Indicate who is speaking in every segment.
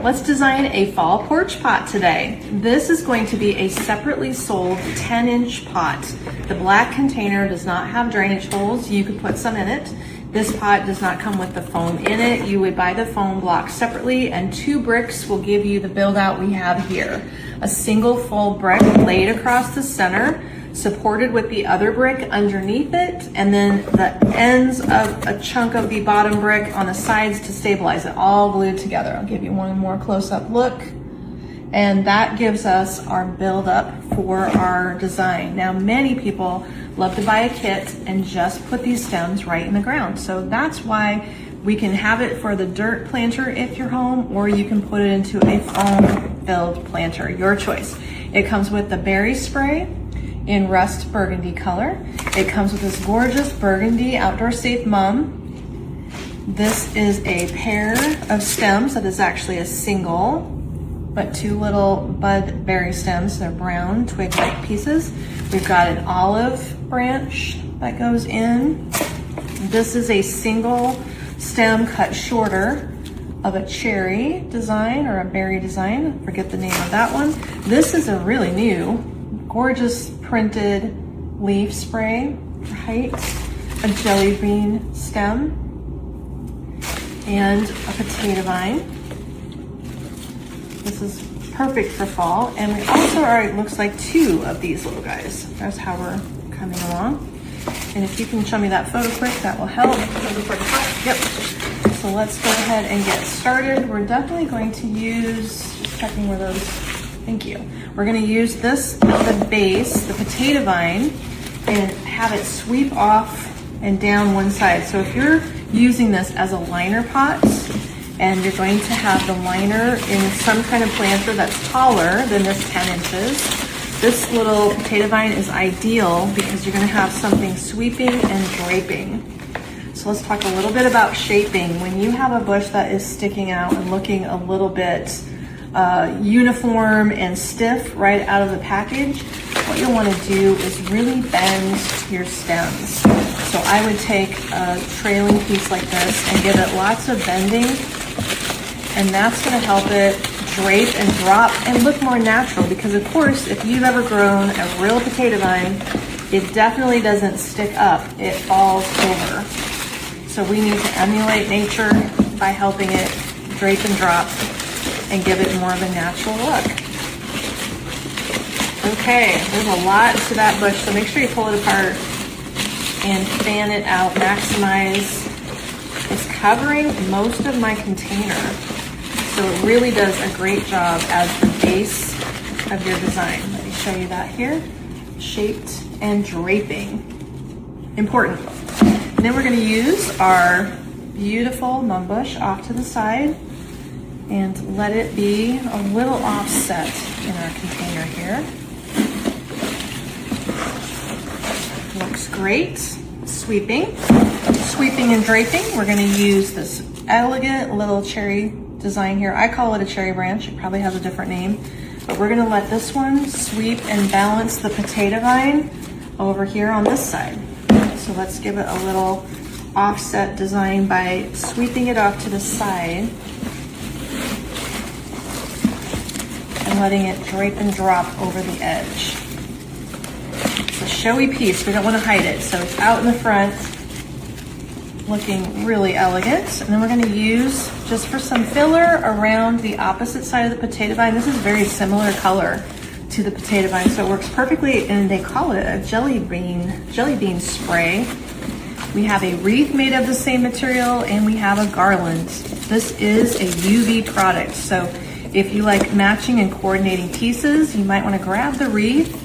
Speaker 1: Let's design a fall porch pot today. This is going to be a separately sold 10-inch pot. The black container does not have drainage holes. You could put some in it. This pot does not come with the foam in it. You would buy the foam block separately, and 2 bricks will give you the build out we have here. A single full brick laid across the center, supported with the other brick underneath it, and then the ends of a chunk of the bottom brick on the sides to stabilize it, all glued together. I'll give you one more close-up look. And that gives us our build up for our design. Now, many people love to buy a kit and just put these stems right in the ground. So that's why we can have it for the dirt planter if you're home, or you can put it into a foam-filled planter, your choice. It comes with the berry spray in rust burgundy color. It comes with this gorgeous burgundy outdoor safe mum. This is a pair of stems that is actually a single, but 2 little bud berry stems. They're brown twig-like pieces. We've got an olive branch that goes in. This is a single stem cut shorter of a cherry design or a berry design. I forget the name of that one. This is a really new, gorgeous printed leaf spray for height, a jelly bean stem, and a potato vine. This is perfect for fall. And we also are, it looks like 2 of these little guys. That's how we're coming along. And if you can show me that photo quick, that will help. Yep. So let's go ahead and get started. We're definitely going to use, just checking where those, thank you. We're gonna use this at the base, the potato vine, and have it sweep off and down one side. So if you're using this as a liner pot, and you're going to have the liner in some kind of planter that's taller than this 10 inches, this little potato vine is ideal because you're gonna have something sweeping and draping. So let's talk a little bit about shaping. When you have a bush that is sticking out and looking a little bit uniform and stiff right out of the package, what you'll want to do is really bend your stems. So I would take a trailing piece like this and give it lots of bending, and that's going to help it drape and drop and look more natural, because of course if you've ever grown a real potato vine, it definitely doesn't stick up, it falls over. So we need to emulate nature by helping it drape and drop and give it more of a natural look. Okay, there's a lot to that bush, so make sure you pull it apart and fan it out, maximize. It's covering most of my container, so it really does a great job as the base of your design. Let me show you that here. Shaped and draping, important. And then we're gonna use our beautiful mum bush off to the side and let it be a little offset in our container here. Looks great. Sweeping and draping. We're gonna use this elegant little cherry design here. I call it a cherry branch. It probably has a different name, but we're gonna let this one sweep and balance the potato vine over here on this side. So let's give it a little offset design by sweeping it off to the side and letting it drape and drop over the edge. It's a showy piece, we don't want to hide it, so it's out in the front looking really elegant. And then we're going to use, just for some filler, around the opposite side of the potato vine. This is very similar color to the potato vine, so it works perfectly, and they call it a jelly bean spray. We have a wreath made of the same material, and we have a garland. This is a UV product, so if you like matching and coordinating pieces, you might want to grab the wreath,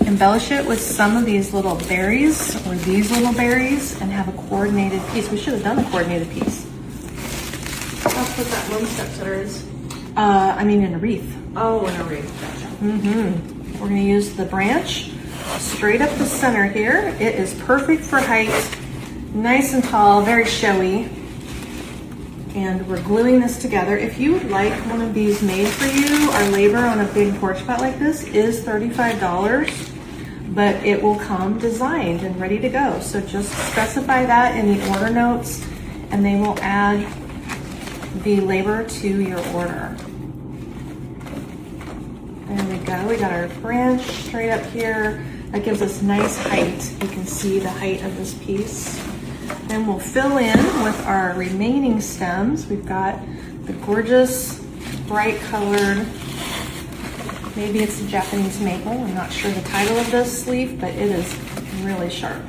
Speaker 1: embellish it with some of these little berries or these little berries, and have a coordinated piece. We should have done a coordinated piece. That's what that one step there is. I mean in a wreath.
Speaker 2: Oh, in a wreath, gotcha.
Speaker 1: We're gonna use the branch straight up the center here. It is perfect for height, nice and tall, very showy. And we're gluing this together. If you would like one of these made for you, our labor on a big porch pot like this is $35, but it will come designed and ready to go. So just specify that in the order notes, and they will add the labor to your order. There we go. We got our branch straight up here. That gives us nice height. You can see the height of this piece. Then we'll fill in with our remaining stems. We've got the gorgeous, bright colored, maybe it's a Japanese maple. I'm not sure the title of this leaf, but it is really sharp.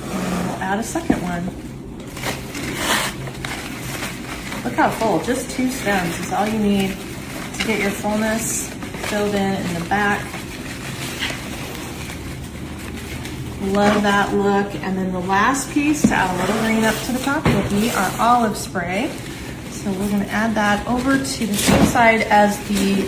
Speaker 1: And we'll add a second one. Look how full, just 2 stems is all you need to get your fullness filled in the back. Love that look. And then the last piece to add a little green up to the top will be our olive spray. So we're going to add that over to the same side as the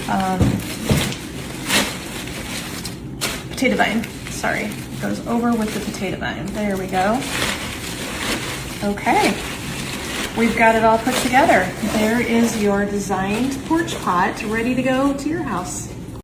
Speaker 1: potato vine. Sorry, it goes over with the potato vine. There we go. Okay, we've got it all put together. There is your designed porch pot ready to go to your house.